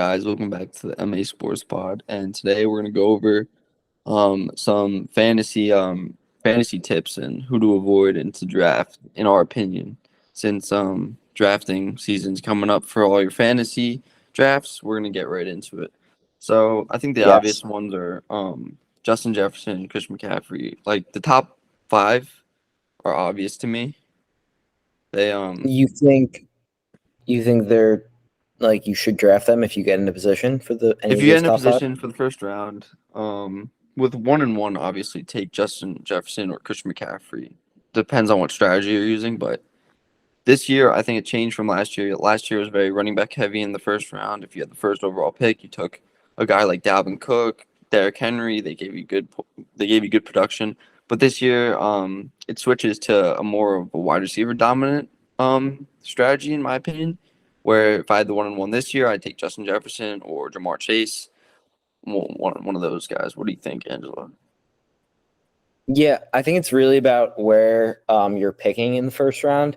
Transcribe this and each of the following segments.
guys? Welcome back to the MA Sports Pod. And today we're gonna go over some fantasy tips and who to avoid and to draft, in our opinion. Since drafting season's coming up for all your fantasy drafts, we're gonna get right into it. So I think the Yes. obvious ones are Justin Jefferson and Chris McCaffrey. Like the top five are obvious to me. They You think they're like you should draft them if you get into position for the any If of you get those in a top five? position for the first round, with 1 and 1, obviously take Justin Jefferson or Christian McCaffrey. Depends on what strategy you're using, but this year I think it changed from last year. Last year was very running back heavy in the first round. If you had the first overall pick, you took a guy like Dalvin Cook, Derrick Henry. They gave you good production. But this year, it switches to a more of a wide receiver dominant strategy, in my opinion. Where if I had the 1-1 this year, I'd take Justin Jefferson or Jamar Chase, one of those guys. What do you think, Angela? Yeah, I think it's really about where you're picking in the first round.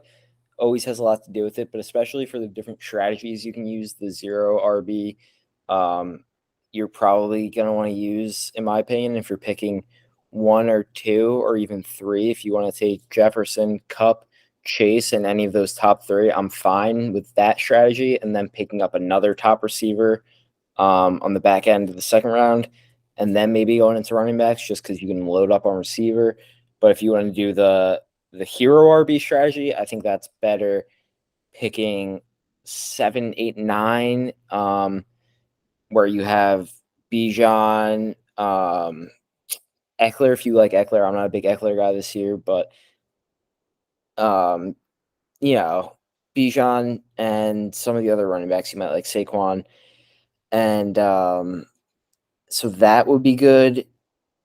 Always has a lot to do with it, but especially for the different strategies you can use, the zero RB, you're probably going to want to use, in my opinion, if you're picking one or two or even three. If you want to take Jefferson, Cup, Chase, and any of those top three, I'm fine with that strategy. And then picking up another top receiver on the back end of the second round, and then maybe going into running backs just because you can load up on receiver. But if you want to do the hero RB strategy, I think that's better picking 7, 8, 9, where you have Bijan, Eckler. If you like Eckler, I'm not a big Eckler guy this year, but um, you know, Bijan and some of the other running backs you might like Saquon, and so that would be good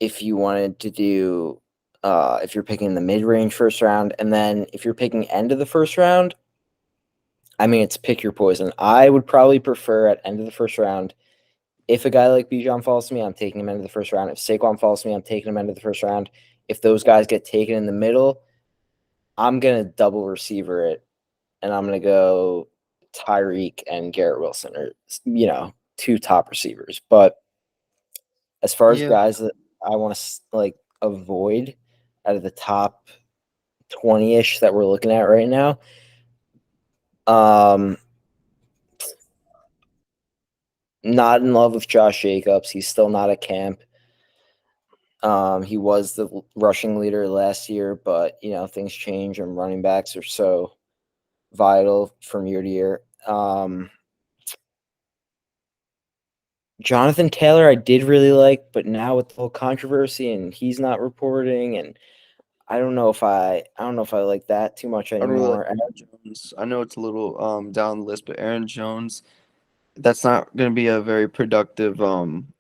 if you wanted to do if you're picking the mid-range first round. And then if you're picking end of the first round, I mean, it's pick your poison. I would probably prefer at end of the first round. If a guy like Bijan falls to me, I'm taking him end of the first round. If Saquon falls to me, I'm taking him end of the first round. If those guys get taken in the middle, I'm gonna double receiver it, and I'm gonna go Tyreek and Garrett Wilson, or two top receivers. But as far as Yeah, guys that I want to like avoid out of the top 20-ish that we're looking at right now, um, not in love with Josh Jacobs. He's still not at camp. He was the rushing leader last year, but things change and running backs are so vital from year to year. Jonathan Taylor, I did really like, but now with the whole controversy and he's not reporting, and I don't know if I like that too much I really like anymore. Aaron Jones. I know it's a little down the list, but Aaron Jones, that's not going to be a very productive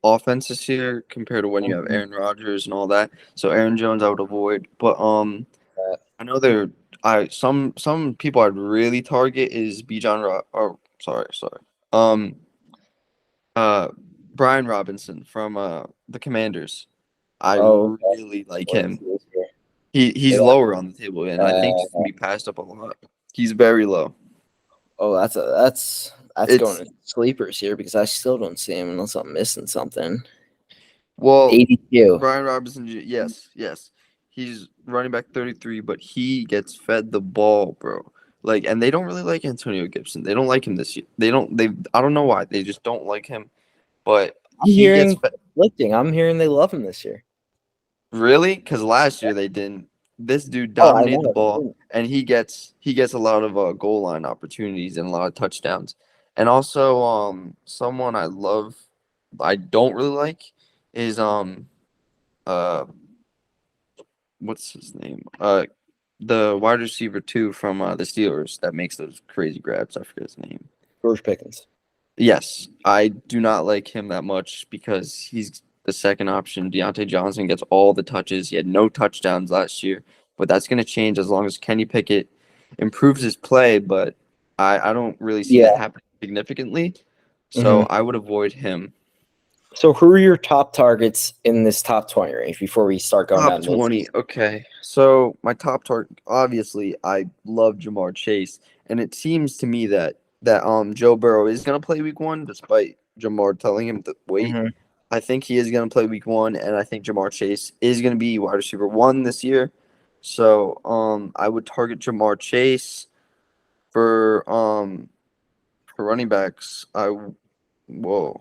offense this year compared to when you have Aaron Rodgers and all that. So Aaron Jones I would avoid. But I know there I some people I'd really target is Bijan or sorry. Um uh Brian Robinson from the Commanders. I Oh, really like wait him. till this year. He's Yeah. lower on the table, and I think he can be passed up a lot. He's very low. Oh, that's going It's to sleepers here because I still don't see him unless I'm missing something. well, 82. Brian Robinson. Yes, he's running back 33, but he gets fed the ball, bro. Like, and they don't really like Antonio Gibson. They don't like him this year. They don't. They. I don't know why. They just don't like him. But I'm he gets hearing fed. lifting. I'm hearing they love him this year. Really? Because last year they didn't. This dude Oh, I dominated the ball, know. and he gets a lot of goal line opportunities and a lot of touchdowns. And also, someone I love, I don't really like, is uh, what's his name? The wide receiver too from the Steelers that makes those crazy grabs. I forget his name. George Pickens. Yes, I do not like him that much because he's the second option. Deontay Johnson gets all the touches. He had no touchdowns last year, but that's going to change as long as Kenny Pickett improves his play. But I don't really see that Yeah. happening significantly, so hmm I would avoid him. So, who are your top targets in this top 20 range before we start going Top down this? 20. Okay. So my top target, obviously, I love Jamar Chase, and it seems to me that Joe Burrow is gonna play week 1, despite Jamar telling him to wait. Hmm. I think he is going to play week 1, and I think Jamar Chase is going to be wide receiver 1 this year. So I would target Jamar Chase for running backs. Whoa.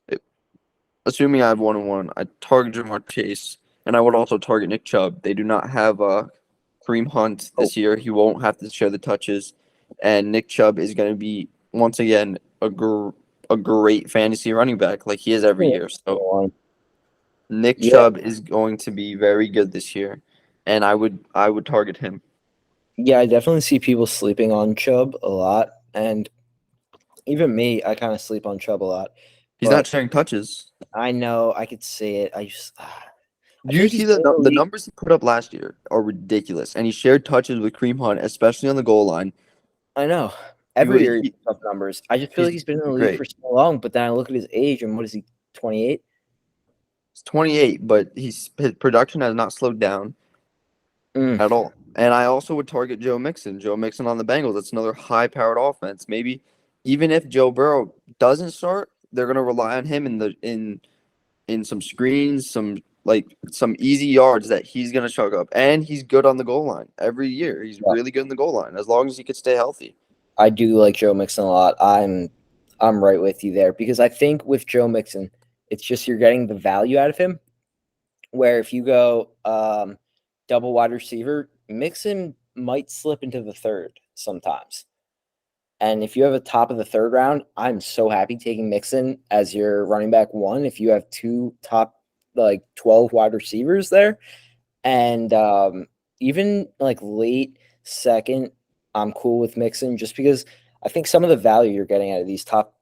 It- Assuming I have 1-1, I target Jamar Chase, and I would also target Nick Chubb. They do not have Kareem Hunt Oh, this year. He won't have to share the touches, and Nick Chubb is going to be once again a great fantasy running back like he is every year. So Nick yeah, Chubb is going to be very good this year, and I would target him. yeah. I definitely see people sleeping on Chubb a lot, and even me, I kind of sleep on Chubb a lot. He's not But sharing touches. I know I could see it. I Do feel you like he's see been in the the league. numbers he put up last year are ridiculous, and he shared touches with Kareem Hunt, especially on the goal line. I know He, every wa- year he he puts up numbers. I just feel he's like he's been in the league great. for so long. But then I look at his age, and what is he? 28. He's 28, but his production has not slowed down Mm, at all. And I also would target Joe Mixon. Joe Mixon on the Bengals. That's another high-powered offense. Maybe even if Joe Burrow doesn't start, they're gonna rely on him in some screens, some easy yards that he's gonna chug up. And he's good on the goal line every year. He's yeah, really good in the goal line as long as he could stay healthy. I do like Joe Mixon a lot. I'm right with you there because I think with Joe Mixon, it's just you're getting the value out of him. Where if you go double wide receiver, Mixon might slip into the third sometimes. And if you have a top of the third round, I'm so happy taking Mixon as your running back 1. If you have 2 top like 12 wide receivers there, and even like late second, I'm cool with Mixon just because I think some of the value you're getting out of these top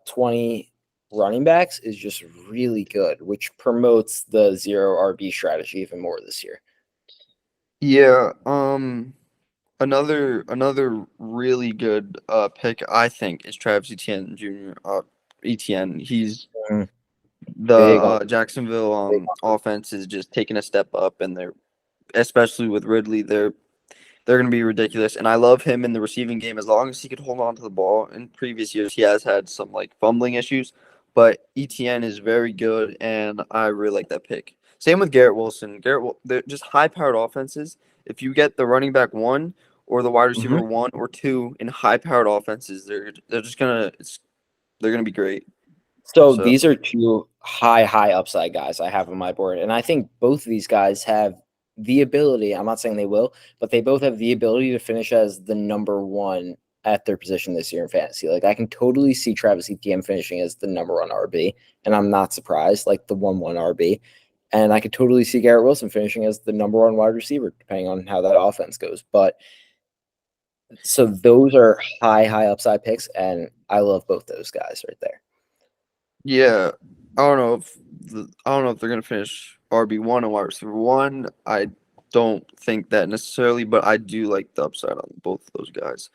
20 running backs is just really good, which promotes the zero RB strategy even more this year. Yeah. Another really good pick I think is Travis Etienne Jr. Etienne. He's Mhm. the Big on Jacksonville big on. offense is just taking a step up, and they're especially with Ridley, they're going to be ridiculous. And I love him in the receiving game as long as he could hold on to the ball. In previous years, he has had some like fumbling issues, but ETN is very good, and I really like that pick. Same with Garrett Wilson. They're just high-powered offenses. If you get the running back 1 or the wide receiver Mhm. 1 or 2 in high-powered offenses, they're gonna be great. So So these are 2 high upside guys I have on my board, and I think both of these guys have the ability. I'm not saying they will, but they both have the ability to finish as the number 1 at their position this year in fantasy. Like I can totally see Travis Etienne finishing as the number 1 RB, and I'm not surprised. Like the 1-1 RB, and I could totally see Garrett Wilson finishing as the number 1 wide receiver, depending on how that offense goes. But so those are high upside picks, and I love both those guys right there. yeah, I don't know if they're gonna finish RB1 and wide receiver 1. I don't think that necessarily, but I do like the upside on both of those guys.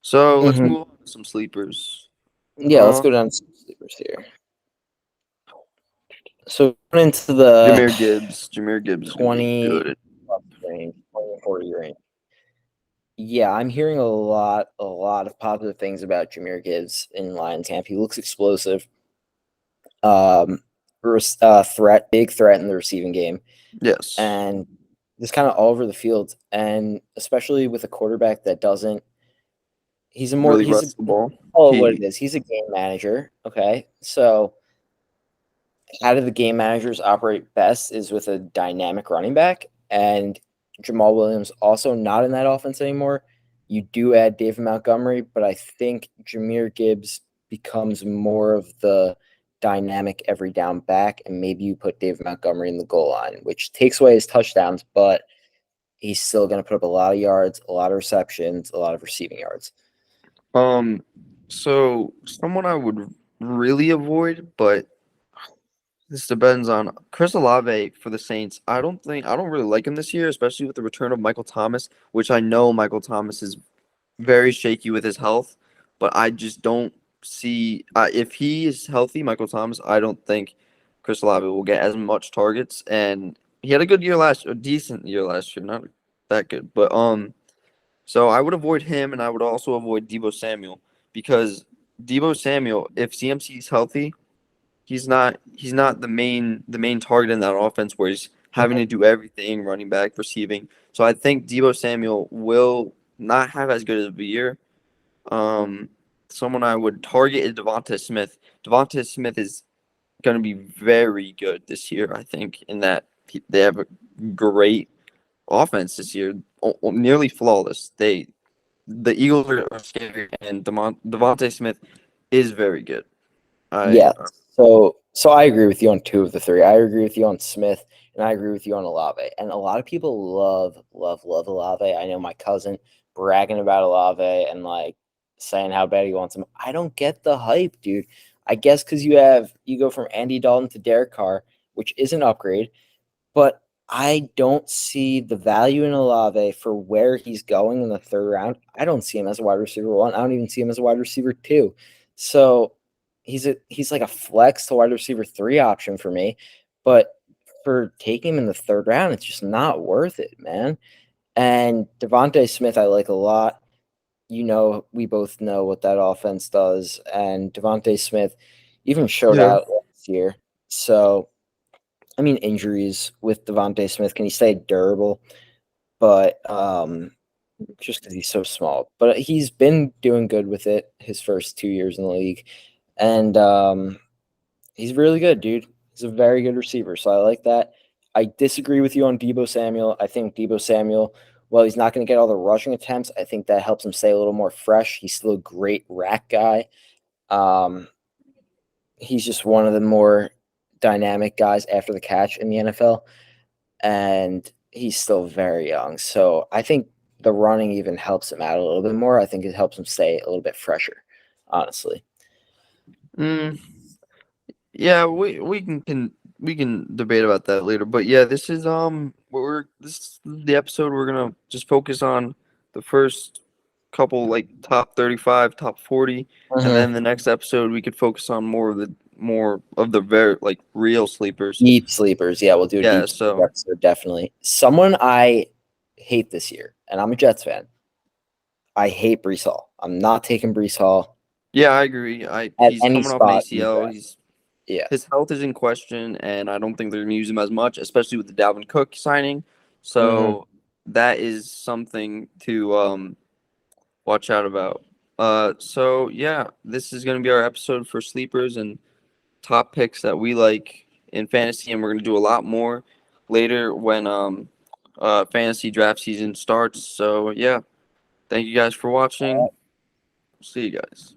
So let's Mhm. move on to some sleepers. Yeah, let's Uh, go down to some sleepers here. So going into the Jameer Gibbs. Jameer Gibbs is gonna be 20 good. plus range, 20 to 40 range. Yeah, I'm hearing a lot of positive things about Jameer Gibbs in Lions camp. He looks explosive. Um, big threat in the receiving game, Yes, and just kind of all over the field. And especially with a quarterback that doesn't, really rush the ball. oh, what it He is. He's a game manager. Okay, so how do the game managers operate best is with a dynamic running back, and Jamal Williams also not in that offense anymore. You do add David Montgomery, but I think Jameer Gibbs becomes more of the dynamic every down back, and maybe you put David Montgomery in the goal line, which takes away his touchdowns, but he's still going to put up a lot of yards, a lot of receptions, a lot of receiving yards. um, so someone I would really avoid, but this depends on Chris Olave for the Saints. I don't really like him this year, especially with the return of Michael Thomas, which I know Michael Thomas is very shaky with his health, but I just don't see if he is healthy, Michael Thomas. I don't think Chris Olave will get as much targets, and he had a good year a decent year last year, not that good, but so I would avoid him, and I would also avoid Debo Samuel because Debo Samuel, if CMC is healthy, he's not the main target in that offense where he's having to do everything, running back, receiving. So I think Debo Samuel will not have as good of a year. Um, Someone I would target is Devonta Smith. Devonta Smith is going to be very good this year, I think, in that they have a great offense this year, nearly flawless. The Eagles are scary, and Devonta Smith is very good. I Yeah. So I agree with you on two of the three. I agree with you on Smith, and I agree with you on Olave. And a lot of people love Olave. I know my cousin bragging about Olave and like saying how bad he wants him. I don't get the hype, dude. I guess because you go from Andy Dalton to Derek Carr, which is an upgrade, but I don't see the value in Olave for where he's going in the third round. I don't see him as a wide receiver one. I don't even see him as a wide receiver two. So he's like a flex to wide receiver three option for me. But for taking him in the third round, it's just not worth it, man. And Devontae Smith, I like a lot. We both know what that offense does. And Devontae Smith even showed Yeah. out last year. So I mean, injuries with Devontae Smith. Can he stay durable? But just because he's so small. But he's been doing good with it his first 2 years in the league. And he's really good, dude. He's a very good receiver. So I like that. I disagree with you on Debo Samuel. I think Debo Samuel, well, he's not going to get all the rushing attempts. I think that helps him stay a little more fresh. He's still a great rack guy. Um, he's just one of the more dynamic guys after the catch in the NFL. And he's still very young. So I think the running even helps him out a little bit more. I think it helps him stay a little bit fresher, honestly. Mm, yeah, we can debate about that later. But yeah, this is the episode we're gonna just focus on the first couple like top 35, top 40, and then the next episode we could focus on more of the very like real sleepers. Deep sleepers. Yeah, we'll do a Yeah, deep sleeper so episode, definitely. Someone I hate this year, and I'm a Jets fan. I hate Brees Hall. I'm not taking Brees Hall yeah, I agree. at He's any coming off an spot in the ACL. draft. He's Yeah. His health is in question, and I don't think they're gonna use him as much, especially with the Dalvin Cook signing. hmm So that is something to watch out about. So yeah, this is gonna be our episode for sleepers and top picks that we like in fantasy, and we're gonna do a lot more later when fantasy draft season starts. So yeah, thank you guys for watching. See you guys.